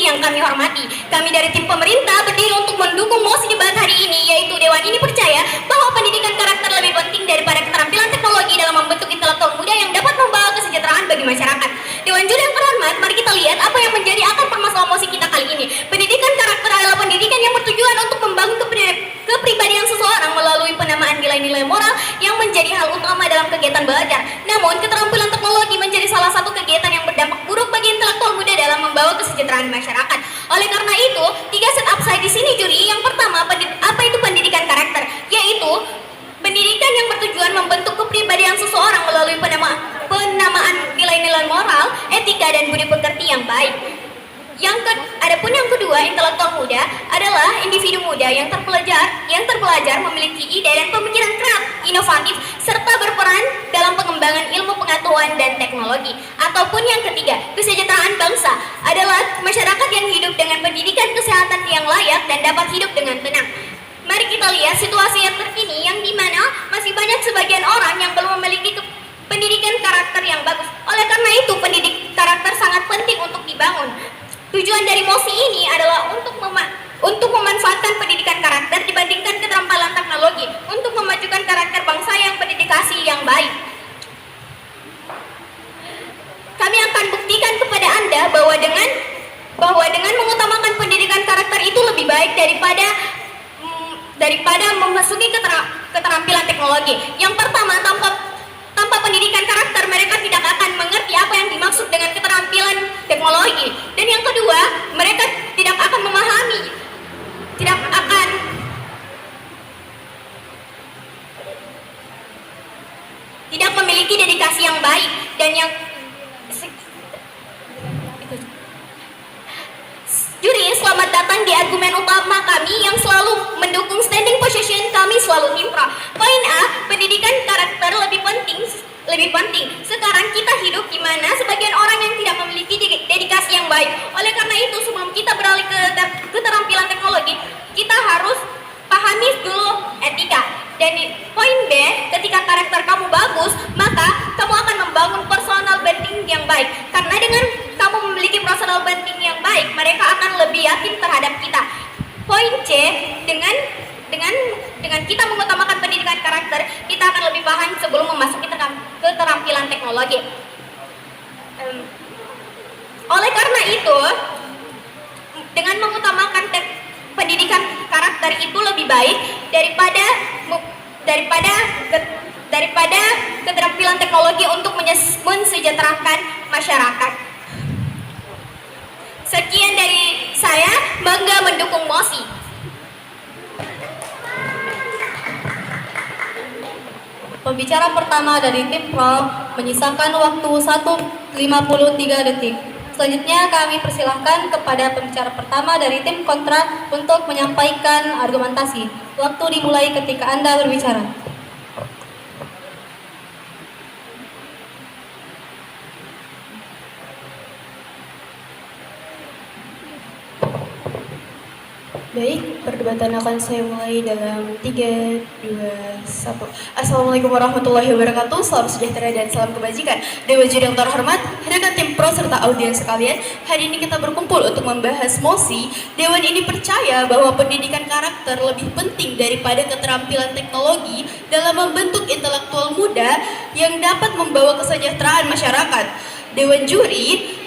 Juri yang kami hormati. Kami dari tim pemerintah berdiri untuk mendukung mosi debat hari ini, yaitu Dewan ini percaya bahwa pendidikan karakter lebih penting daripada keterampilan teknologi dalam membentuk intelektual muda yang dapat membawa kesejahteraan bagi masyarakat. Dewan Juri yang terhormat, mari kita lihat apa yang menjadi akar permasalahan mosi kita kali ini. Pendidikan karakter adalah pendidikan yang bertujuan untuk membangun kepribadian seseorang melalui penamaan nilai-nilai moral yang menjadi hal utama dalam kegiatan belajar. Namun, keterampilan teknologi menjadi salah satu kegiatan yang berdampak buruk bagi intelektual muda dalam membawa kesejahteraan masyarakat. Oleh karena itu, 3 set upside di sini Juri. Yang pertama, apa itu pendidikan karakter? Yaitu pendidikan yang bertujuan membentuk kepribadian seseorang melalui penamaan nilai-nilai moral, etika, dan budi pekerti yang baik. Adapun yang kedua, intelektual muda adalah individu muda yang terpelajar memiliki ide dan pemikiran kreatif, inovatif, serta berperan dalam pengembangan ilmu pengetahuan dan teknologi. Ataupun yang ketiga, kesejahteraan bangsa adalah masyarakat yang hidup dengan pendidikan kesehatan yang layak dan dapat hidup dengan tenang. Mari kita lihat situasi yang terkini yang dimana masih banyak sebagian orang yang belum memiliki pendidikan karakter yang bagus. Oleh karena itu, pendidik karakter sangat penting untuk dibangun. Tujuan dari mosi ini adalah untuk memanfaatkan pendidikan karakter dibandingkan keterampilan teknologi untuk memajukan karakter bangsa yang berdedikasi yang baik. Kami akan buktikan kepada Anda bahwa dengan mengutamakan pendidikan karakter itu lebih baik daripada memasuki keterampilan teknologi. Yang pertama, tanpa pendidikan karakter mereka tidak akan mengerti apa yang dimaksud dengan keterampilan teknologi. Dan yang kedua, mereka tidak akan memahami, tidak memiliki dedikasi yang baik. Dan yang Juri, selamat datang di argumen utama kami yang selalu mendukung standing position kami selalu impro. Poin A, pendidikan karakter lebih penting. Sekarang kita hidup di mana sebagian orang yang tidak memiliki dedikasi yang baik. Oleh karena itu, sebelum kita beralih ke keterampilan teknologi, kita harus pahami dulu etika. Dan poin B, ketika karakter kamu bagus, maka kamu akan membangun personal branding yang baik. Karena dengan kamu memiliki personal branding yang baik, mereka akan lebih yakin terhadap kita. Poin C, dengan kita mengutamakan pendidikan karakter, kita akan lebih paham sebelum memasuki keterampilan teknologi. Oleh karena itu, dengan mengutamakan pendidikan karakter itu lebih baik daripada keterampilan teknologi untuk mensejahterakan masyarakat. Sekian dari saya, bangga mendukung mosi. Pembicara pertama dari tim Pro menyisakan waktu 1:53 detik. Selanjutnya kami persilahkan kepada pembicara pertama dari tim kontra untuk menyampaikan argumentasi. Waktu dimulai ketika Anda berbicara. Baik, perdebatan akan saya mulai dalam 3, 2, 1. Assalamualaikum warahmatullahi wabarakatuh. Salam sejahtera dan salam kebajikan. Dewan Juri yang terhormat, rekan tim Pro serta audiens sekalian, hari ini kita berkumpul untuk membahas mosi. Dewan ini percaya bahwa pendidikan karakter lebih penting daripada keterampilan teknologi dalam membentuk intelektual muda yang dapat membawa kesejahteraan masyarakat. Dewan Juri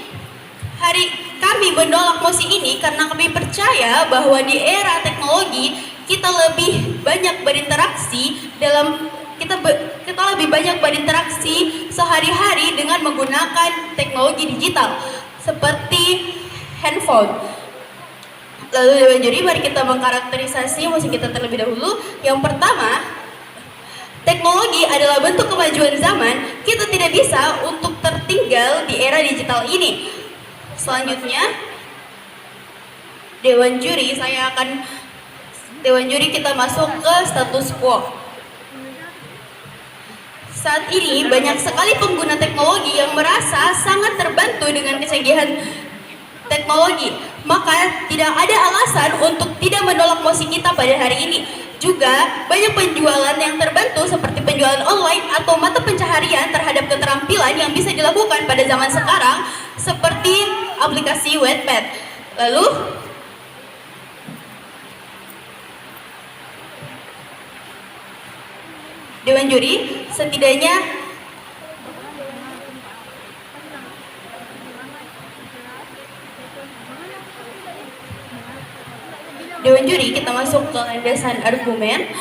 kami menolak mosi ini karena kami percaya bahwa di era teknologi kita lebih banyak berinteraksi sehari-hari dengan menggunakan teknologi digital seperti handphone. Lalu Dewan Juri, mari kita mengkarakterisasi mosi kita terlebih dahulu. Yang pertama, teknologi adalah bentuk kemajuan zaman. Kita tidak bisa untuk tertinggal di era digital ini. Selanjutnya, Dewan Juri kita masuk ke status quo. Saat ini banyak sekali pengguna teknologi yang merasa sangat terbantu dengan kecanggihan teknologi. Maka tidak ada alasan untuk tidak menolak mosi kita pada hari ini. Juga banyak penjualan yang terbantu seperti penjualan online atau mata pencaharian terhadap keterampilan yang bisa dilakukan pada zaman sekarang seperti aplikasi Wattpad. Lalu, Dewan Juri setidaknya Dewan Juri, kita masuk ke landasan argumen.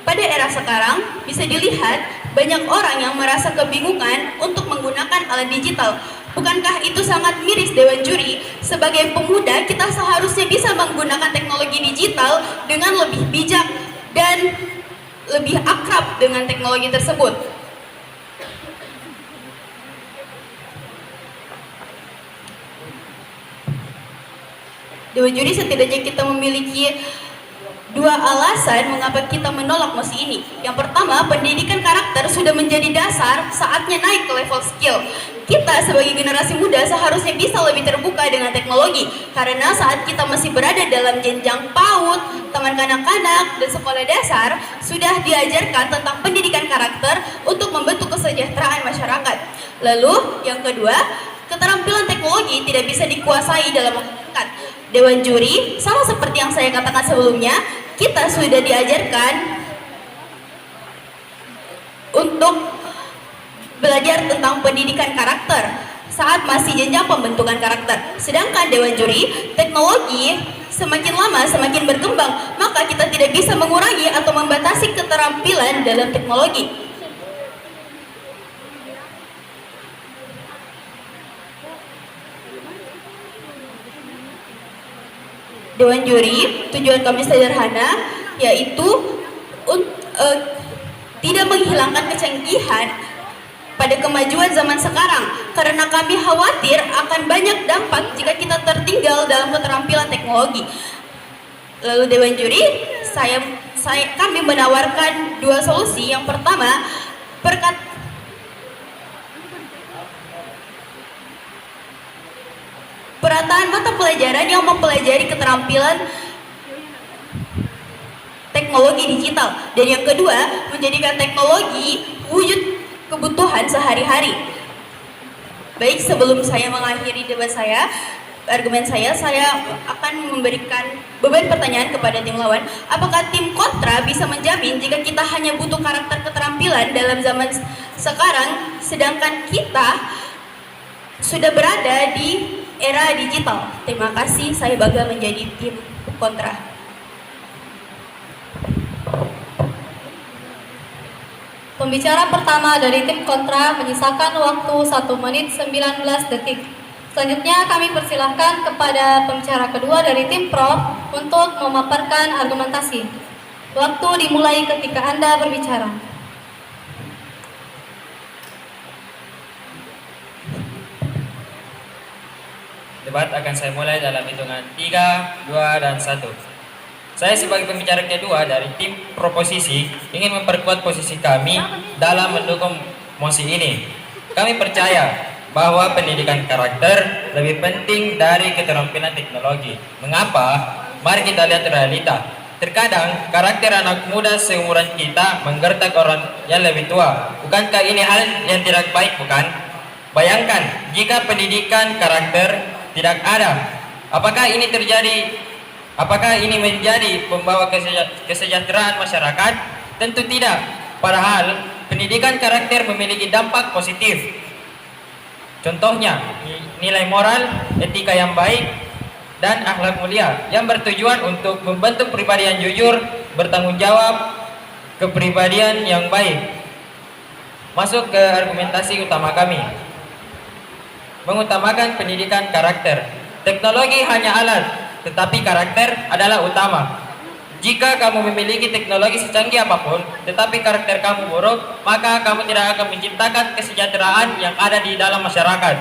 Pada era sekarang, bisa dilihat banyak orang yang merasa kebingungan untuk menggunakan alat digital. Bukankah itu sangat miris, Dewan Juri? Sebagai pemuda, kita seharusnya bisa menggunakan teknologi digital dengan lebih bijak dan lebih akrab dengan teknologi tersebut. Dewan Juri, setidaknya kita memiliki dua alasan mengapa kita menolak mosi ini. Yang pertama, pendidikan karakter sudah menjadi dasar, saatnya naik ke level skill. Kita sebagai generasi muda seharusnya bisa lebih terbuka dengan teknologi, karena saat kita masih berada dalam jenjang PAUD, taman kanak-kanak, dan sekolah dasar, sudah diajarkan tentang pendidikan karakter untuk membentuk kesejahteraan masyarakat. Lalu, yang kedua, keterampilan teknologi tidak bisa dikuasai dalam waktu dekat. Dewan Juri, sama seperti yang saya katakan sebelumnya, kita sudah diajarkan untuk belajar tentang pendidikan karakter saat masih jenjang pembentukan karakter. Sedangkan Dewan Juri, teknologi semakin lama semakin berkembang, maka kita tidak bisa mengurangi atau membatasi keterampilan dalam teknologi. Dewan Juri, tujuan kami sederhana, yaitu tidak menghilangkan kecanggihan pada kemajuan zaman sekarang, karena kami khawatir akan banyak dampak jika kita tertinggal dalam keterampilan teknologi. Lalu Dewan Juri, kami menawarkan dua solusi. Yang pertama, perataan mata pelajaran yang mempelajari keterampilan teknologi digital, dan yang kedua, menjadikan teknologi wujud kebutuhan sehari-hari. Baik, sebelum saya mengakhiri debat argumen saya akan memberikan beban pertanyaan kepada tim lawan. Apakah tim kontra bisa menjamin jika kita hanya butuh karakter keterampilan dalam zaman sekarang, sedangkan kita sudah berada di era digital? Terima kasih, saya bangga menjadi tim kontra. Pembicara pertama dari tim kontra menyisakan waktu 1 menit 19 detik. Selanjutnya kami persilahkan kepada pembicara kedua dari tim pro untuk memaparkan argumentasi. Waktu dimulai ketika Anda berbicara. Debat akan saya mulai dalam hitungan 3, 2, dan 1. Saya sebagai pembicara kedua dari tim proposisi ingin memperkuat posisi kami dalam mendukung mosi ini. Kami percaya bahwa pendidikan karakter lebih penting dari keterampilan teknologi. Mengapa? Mari kita lihat realita. Terkadang karakter anak muda seumuran kita menggertak orang yang lebih tua. Bukankah ini hal yang tidak baik, bukan? Bayangkan jika pendidikan karakter tidak ada. Apakah ini menjadi pembawa kesejahteraan masyarakat? Tentu tidak. Padahal pendidikan karakter memiliki dampak positif. Contohnya, nilai moral, etika yang baik, dan akhlak mulia yang bertujuan untuk membentuk pribadi yang jujur, bertanggung jawab, kepribadian yang baik. Masuk ke argumentasi utama kami. Mengutamakan pendidikan karakter. Teknologi hanya alat, tetapi karakter adalah utama. Jika kamu memiliki teknologi secanggih apapun, tetapi karakter kamu buruk, maka kamu tidak akan menciptakan kesejahteraan yang ada di dalam masyarakat.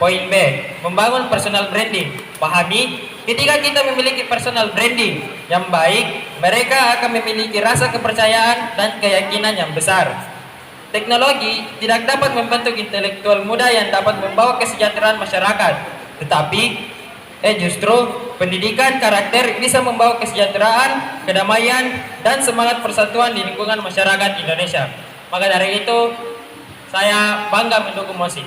Poin B, membangun personal branding. Pahami, ketika kita memiliki personal branding yang baik, mereka akan memiliki rasa kepercayaan dan keyakinan yang besar. Teknologi tidak dapat membentuk intelektual muda yang dapat membawa kesejahteraan masyarakat, tetapi justru pendidikan karakter bisa membawa kesejahteraan, kedamaian, dan semangat persatuan di lingkungan masyarakat Indonesia. Maka dari itu, saya bangga mendukung mosi.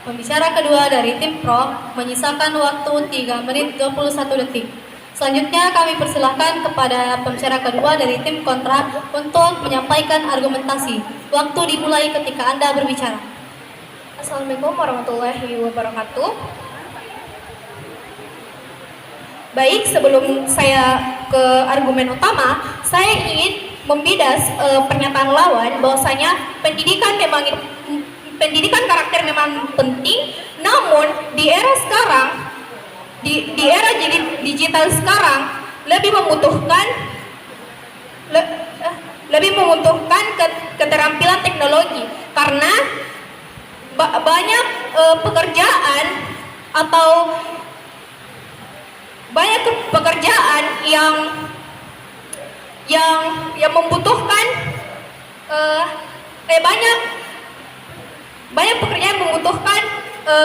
Pembicara kedua dari tim pro menyisakan waktu 3 menit 21 detik. Selanjutnya kami persilahkan kepada pembicara kedua dari tim kontra untuk menyampaikan argumentasi. Waktu dimulai ketika Anda berbicara. Assalamualaikum warahmatullahi wabarakatuh. Baik, sebelum saya ke argumen utama, saya ingin membidas pernyataan lawan bahwasanya pendidikan karakter memang penting, namun di era sekarang, di era digital sekarang lebih membutuhkan keterampilan teknologi karena banyak pekerjaan atau banyak pekerjaan yang membutuhkan banyak pekerjaan yang membutuhkan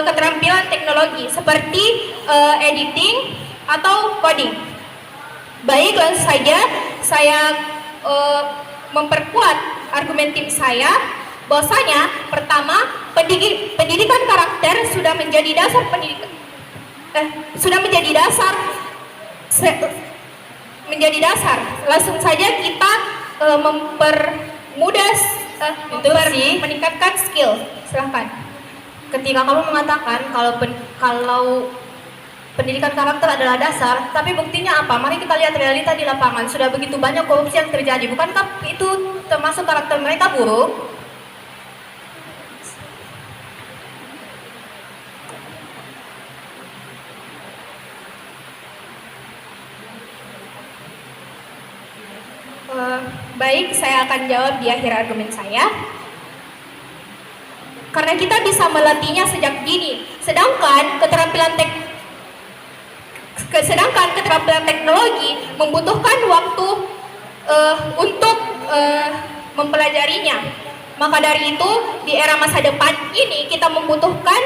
keterampilan teknologi seperti editing atau coding. Baik, langsung saja saya memperkuat argumen tim saya bahwasanya pertama pendidikan karakter sudah menjadi dasar langsung saja kita meningkatkan skill. Silahkan. Ketika kamu mengatakan kalau pendidikan karakter adalah dasar, tapi buktinya apa? Mari kita lihat realita di lapangan. Sudah begitu banyak korupsi yang terjadi. Bukankah itu termasuk karakter mereka buruk? Baik, saya akan jawab di akhir argumen saya. Karena kita bisa melatihnya sejak dini, sedangkan keterampilan teknologi membutuhkan waktu untuk mempelajarinya. Maka dari itu, di era masa depan ini kita membutuhkan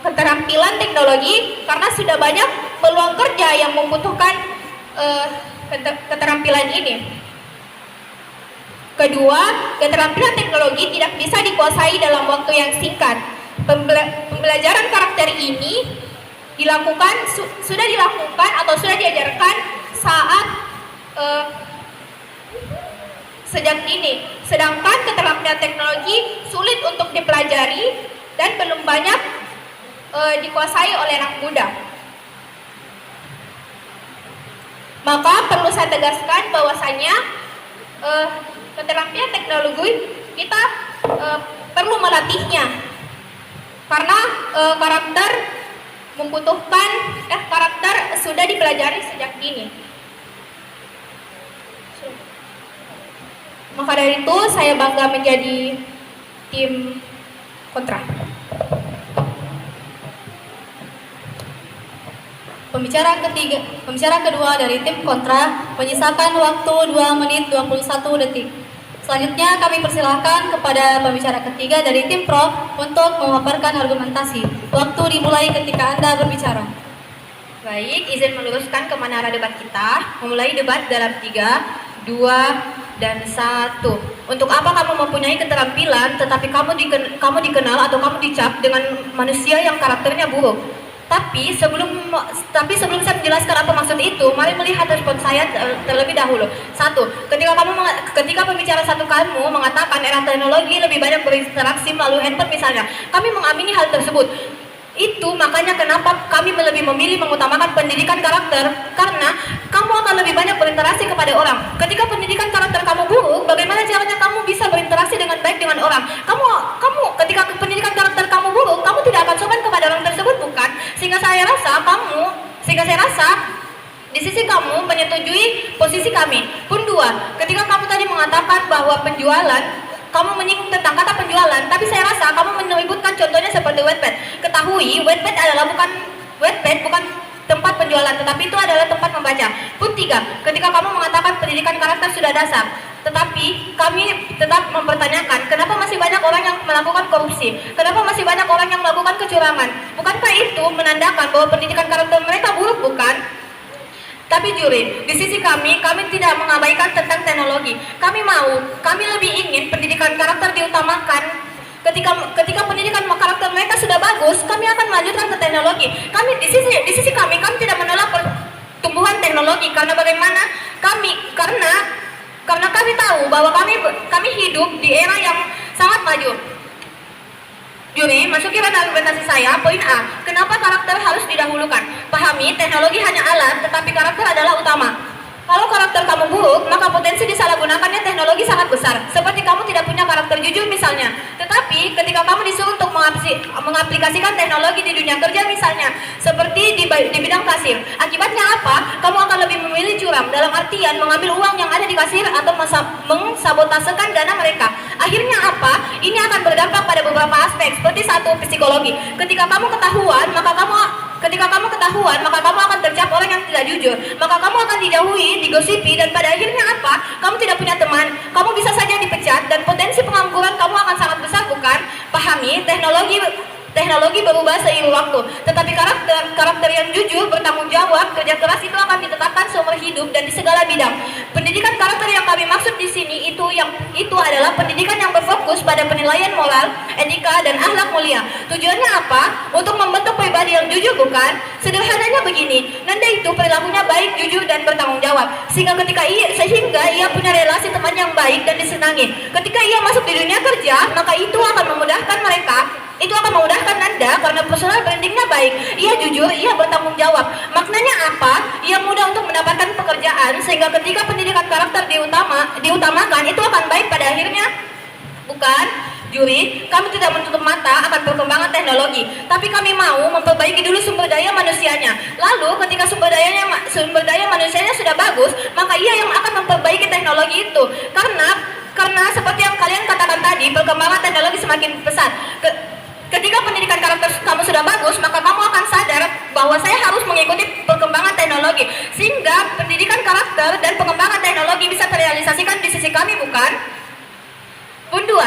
keterampilan teknologi karena sudah banyak peluang kerja yang membutuhkan keterampilan ini. Kedua, keterampilan teknologi tidak bisa dikuasai dalam waktu yang singkat. Pembelajaran karakter ini sudah dilakukan atau sudah diajarkan saat sejak dini. Sedangkan keterampilan teknologi sulit untuk dipelajari dan belum banyak dikuasai oleh anak muda. Maka perlu saya tegaskan bahwasanya keterampilan teknologi kita perlu melatihnya karena karakter sudah dipelajari sejak dini. Maka dari itu saya bangga menjadi tim kontra. Pembicara kedua dari tim kontra menyisakan waktu 2 menit 21 detik. Selanjutnya kami persilahkan kepada pembicara ketiga dari tim pro untuk memaparkan argumentasi. Waktu dimulai ketika Anda berbicara. Baik, izin meluruskan kemana arah debat kita. Memulai debat dalam 3, 2, dan 1. Untuk apa kamu mempunyai keterampilan tetapi kamu dikenal atau kamu dicap dengan manusia yang karakternya buruk? Tapi sebelum saya menjelaskan apa maksud itu, mari melihat respon saya terlebih dahulu. 1. Ketika pembicara satu kamu mengatakan era teknologi lebih banyak berinteraksi melalui handphone misalnya, kami mengamini hal tersebut. Itu makanya kenapa kami lebih memilih mengutamakan pendidikan karakter, karena kamu akan lebih banyak berinteraksi kepada orang. Ketika pendidikan karakter kamu buruk, bagaimana caranya kamu bisa berinteraksi dengan baik dengan orang? Kamu ketika pendidikan karakter kamu buruk, kamu tidak akan sopan kepada orang tersebut, bukan? Sehingga saya rasa di sisi kamu menyetujui posisi kami. Pun 2, ketika kamu tadi mengatakan bahwa kamu menyinggung tentang kata penjualan, tapi saya rasa kamu menyebutkan contohnya seperti Wattpad. Ketahui, Wattpad adalah bukan tempat penjualan, tetapi itu adalah tempat membaca. Pun 3, ketika kamu mengatakan pendidikan karakter sudah dasar, tetapi kami tetap mempertanyakan kenapa masih banyak orang yang melakukan korupsi, kenapa masih banyak orang yang melakukan kecurangan. Bukankah itu menandakan bahwa pendidikan karakter mereka buruk, bukan? Tapi juri, di sisi kami tidak mengabaikan tentang teknologi. Kami lebih ingin pendidikan karakter diutamakan. Ketika pendidikan karakter mereka sudah bagus, kami akan melanjutkan ke teknologi. Di sisi kami tidak menolak pertumbuhan teknologi karena bagaimana karena kami tahu bahwa kami hidup di era yang sangat maju. Juri, masuki pada argumentasi saya, poin A. Kenapa karakter harus didahulukan? Pahami, teknologi hanya alat, tetapi karakter adalah utama. Kalau karakter kamu buruk, maka potensi disalahgunakannya teknologi sangat besar. Seperti kamu tidak punya karakter jujur misalnya. Tetapi ketika kamu disuruh untuk mengaplikasikan teknologi di dunia kerja misalnya, seperti di bidang kasir, akibatnya apa? Kamu akan lebih memilih curam, dalam artian mengambil uang yang ada di kasir atau mengsabotasekan dana mereka. Akhirnya apa? Ini akan berdampak pada beberapa aspek, seperti satu, psikologi. Ketika kamu ketahuan, maka kamu akan tercap orang yang tidak jujur. Maka kamu akan dijauhi, digosipi, dan pada akhirnya apa? Kamu tidak punya teman, kamu bisa saja dipecat, dan potensi pengangguran kamu akan sangat besar, bukan? Pahami, teknologi berubah seiring waktu, tetapi karakter yang jujur, bertanggung jawab, kerja keras itu akan ditetapkan seumur hidup dan di segala bidang. Pendidikan karakter yang kami maksud di sini itu adalah pendidikan yang berfokus pada penilaian moral, etika, dan akhlak mulia. Tujuannya apa? Untuk membentuk pribadi yang jujur, bukan? Sederhananya begini, Nanda itu perilakunya baik, jujur, dan bertanggung jawab, sehingga ia punya relasi teman yang baik dan disenangi. Ketika ia masuk di dunia kerja, maka itu akan memudahkan Nanda karena personal brandingnya baik. Ia jujur, ia bertanggung jawab. Maknanya apa? Ia mudah untuk mendapatkan pekerjaan, sehingga ketika pendidikan karakter diutamakan, itu akan baik pada akhirnya, bukan? Juri, kami tidak menutup mata akan perkembangan teknologi, tapi kami mau memperbaiki dulu sumber daya manusianya. Lalu ketika sumber daya manusianya sudah bagus, maka ia yang akan memperbaiki teknologi itu. Karena seperti yang kalian katakan tadi, perkembangan teknologi semakin pesat. Ketika pendidikan karakter kamu sudah bagus, maka kamu akan sadar bahwa saya harus mengikuti perkembangan teknologi, sehingga pendidikan karakter dan pengembangan teknologi bisa terrealisasikan di sisi kami, bukan? Pun 2,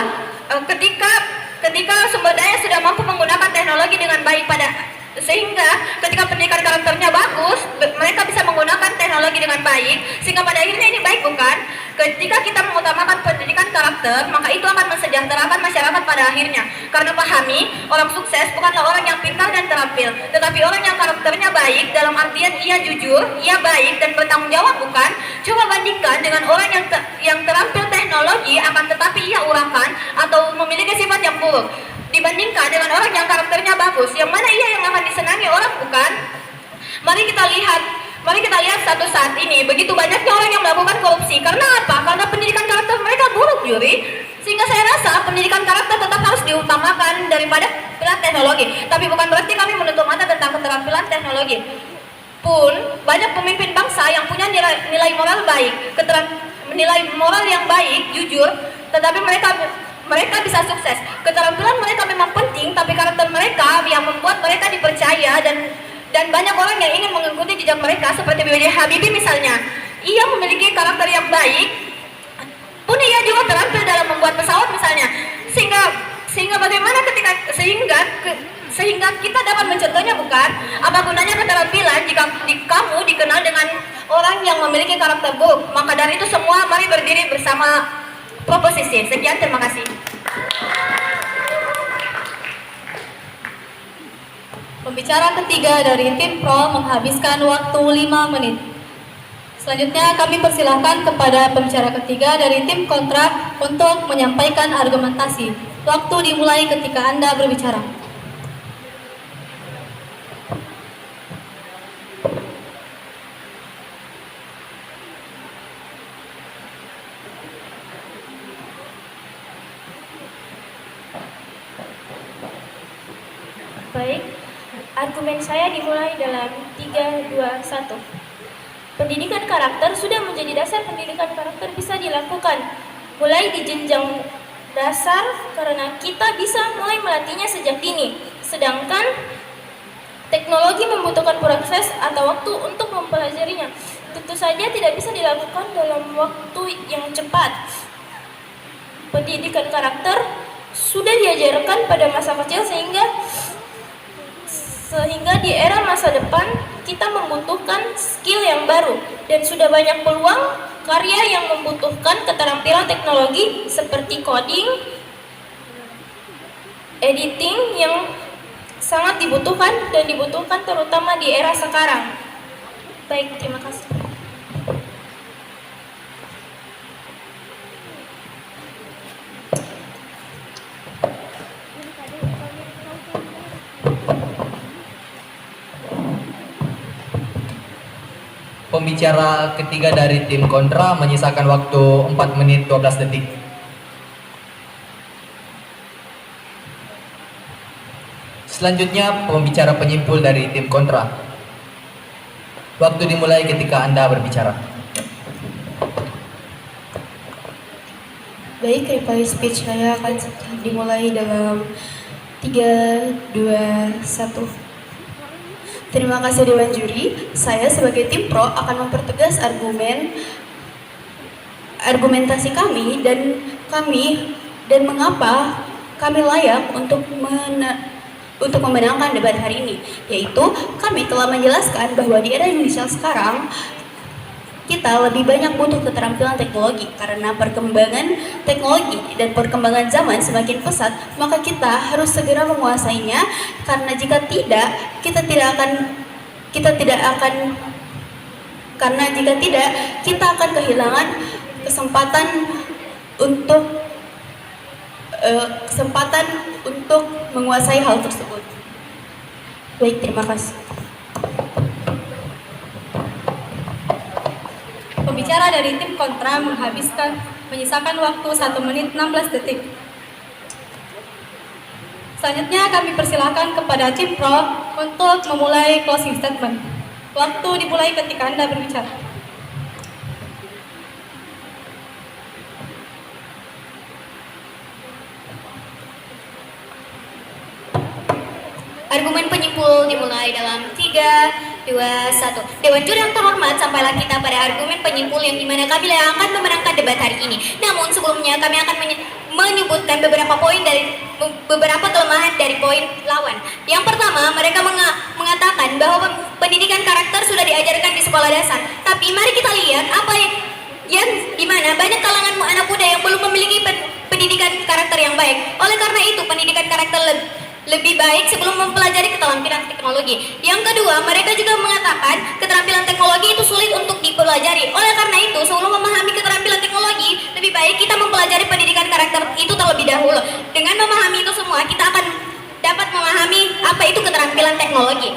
ketika sumber daya sudah mampu menggunakan teknologi dengan baik sehingga ketika pendidikan karakternya bagus, mereka bisa menggunakan teknologi dengan baik, sehingga pada akhirnya ini baik, bukan? Ketika kita mengutamakan pendidikan karakter, maka itu akan mensejahterakan masyarakat pada akhirnya. Karena pahami, orang sukses bukanlah orang yang pintar dan terampil, tetapi orang yang karakternya baik, dalam artian ia jujur, ia baik, dan bertanggung jawab, bukan? Coba bandingkan dengan orang yang terampil teknologi, akan tetapi ia urakan atau memiliki sifat yang buruk, dibandingkan dengan orang yang karakternya bagus, yang mana ia yang akan disenangi orang, bukan? Mari kita lihat satu saat ini, begitu banyaknya orang yang melakukan korupsi. Karena apa? Karena pendidikan karakter mereka buruk, juri. Sehingga saya rasa pendidikan karakter tetap harus diutamakan daripada keterampilan teknologi. Tapi bukan berarti kami menutup mata tentang keterampilan teknologi. Pun banyak pemimpin bangsa yang punya nilai moral baik, nilai moral yang baik, jujur, tetapi mereka bisa sukses. Keterampilan mereka memang penting, tapi karakter mereka yang membuat mereka dipercaya dan banyak orang yang ingin mengikuti jejak mereka, seperti B.J. Habibie misalnya. Ia memiliki karakter yang baik, pun ia juga terampil dalam membuat pesawat misalnya. Sehingga bagaimana sehingga kita dapat mencontohnya, bukan? Apa gunanya keterampilan jika kamu dikenal dengan orang yang memiliki karakter buruk? Maka dari itu semua, mari berdiri bersama proposisi. Sekian, terima kasih. Pembicara ketiga dari tim Pro menghabiskan waktu 5 menit. Selanjutnya kami persilahkan kepada pembicara ketiga dari tim kontra untuk menyampaikan argumentasi. Waktu dimulai ketika Anda berbicara. Baik, argumen saya dimulai dalam 3, 2, 1. Pendidikan karakter sudah menjadi dasar. Pendidikan karakter bisa dilakukan mulai di jenjang dasar karena kita bisa mulai melatihnya sejak dini. Sedangkan teknologi membutuhkan proses atau waktu untuk mempelajarinya. Tentu saja tidak bisa dilakukan dalam waktu yang cepat. Pendidikan karakter sudah diajarkan pada masa kecil Sehingga di era masa depan kita membutuhkan skill yang baru dan sudah banyak peluang karya yang membutuhkan keterampilan teknologi seperti coding, editing yang sangat dibutuhkan dan dibutuhkan terutama di era sekarang. Baik, terima kasih. Pembicara ketiga dari tim kontra menyisakan waktu 4 menit 12 detik. Selanjutnya pembicara penyimpul dari tim kontra. Waktu dimulai ketika Anda berbicara. Baik, reply speech saya akan dimulai dalam 3, 2, 1. Terima kasih Dewan Juri. Saya sebagai tim pro akan mempertegas argumentasi kami dan mengapa kami layak untuk memenangkan debat hari ini. Yaitu kami telah menjelaskan bahwa di era Indonesia sekarang kita lebih banyak butuh keterampilan teknologi karena perkembangan teknologi dan perkembangan zaman semakin pesat, maka kita harus segera menguasainya karena jika tidak kita akan kehilangan kesempatan untuk menguasai hal tersebut. Baik, terima kasih. Pembicara dari tim kontra menyisakan waktu 1 menit 16 detik. Selanjutnya kami persilakan kepada tim pro untuk memulai closing statement. Waktu dimulai ketika Anda berbicara. Argumen penyimpul dimulai dalam 3, 2, 1. Dewan Juri yang terhormat, sampailah kita pada argumen penyimpul yang dimana kami akan memenangkan debat hari ini. Namun sebelumnya kami akan menyebutkan beberapa kelemahan dari poin lawan. Yang pertama, mereka mengatakan bahwa pendidikan karakter sudah diajarkan di sekolah dasar. Tapi mari kita lihat apa yang dimana banyak kalangan anak muda yang belum memiliki pendidikan karakter yang baik. Oleh karena itu, pendidikan karakter lebih baik sebelum mempelajari keterampilan teknologi. Yang kedua, mereka juga mengatakan keterampilan teknologi itu sulit untuk dipelajari. Oleh karena itu, sebelum memahami keterampilan teknologi, lebih baik kita mempelajari pendidikan karakter itu terlebih dahulu. Dengan memahami itu semua, kita akan dapat memahami apa itu keterampilan teknologi.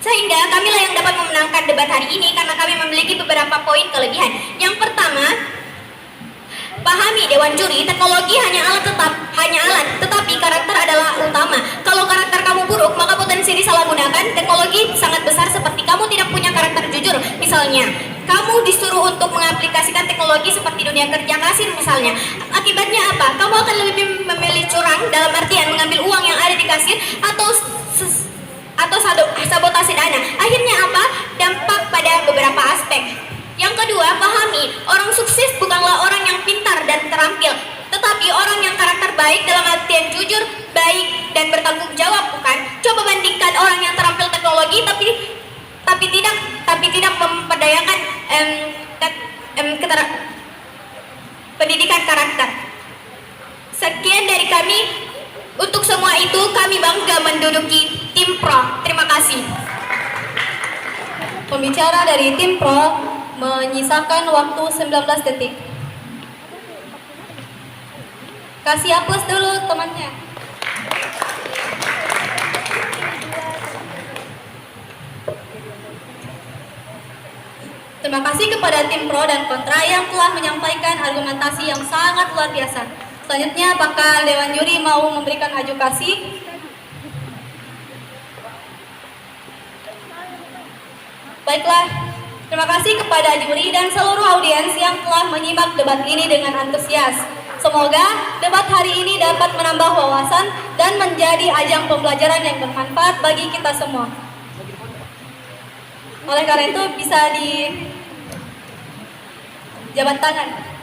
Sehingga kamilah yang dapat memenangkan debat hari ini karena kami memiliki beberapa poin kelebihan. Yang pertama, pahami Dewan Juri, teknologi hanya alat, tetapi karakter adalah utama. Kalau karakter kamu buruk, maka potensi disalahgunakan teknologi sangat besar seperti kamu tidak punya karakter jujur. Misalnya, kamu disuruh untuk mengaplikasikan teknologi seperti dunia kerja kasir misalnya. Akibatnya apa? Kamu akan lebih memilih curang dalam artian mengambil uang yang ada di kasir atau sabotase dana. Akhirnya apa? Dampak pada beberapa aspek. Yang kedua, pahami, orang sukses bukanlah orang yang pintar dan terampil, tetapi orang yang karakter baik dalam artian jujur, baik, dan bertanggung jawab, bukan? Coba bandingkan orang yang terampil teknologi tapi tidak memperdayakan pendidikan karakter. Sekian dari kami. Untuk semua itu, kami bangga menduduki tim pro. Terima kasih. Pembicara dari tim pro menyisakan waktu 19 detik. Kasih aplaus dulu temannya. Terima kasih kepada tim pro dan kontra yang telah menyampaikan argumentasi yang sangat luar biasa. Selanjutnya, apakah Dewan Juri mau memberikan adjudikasi? Baiklah, terima kasih kepada juri dan seluruh audiens yang telah menyimak debat ini dengan antusias. Semoga debat hari ini dapat menambah wawasan dan menjadi ajang pembelajaran yang bermanfaat bagi kita semua. Oleh karena itu, bisa di jabat tangan.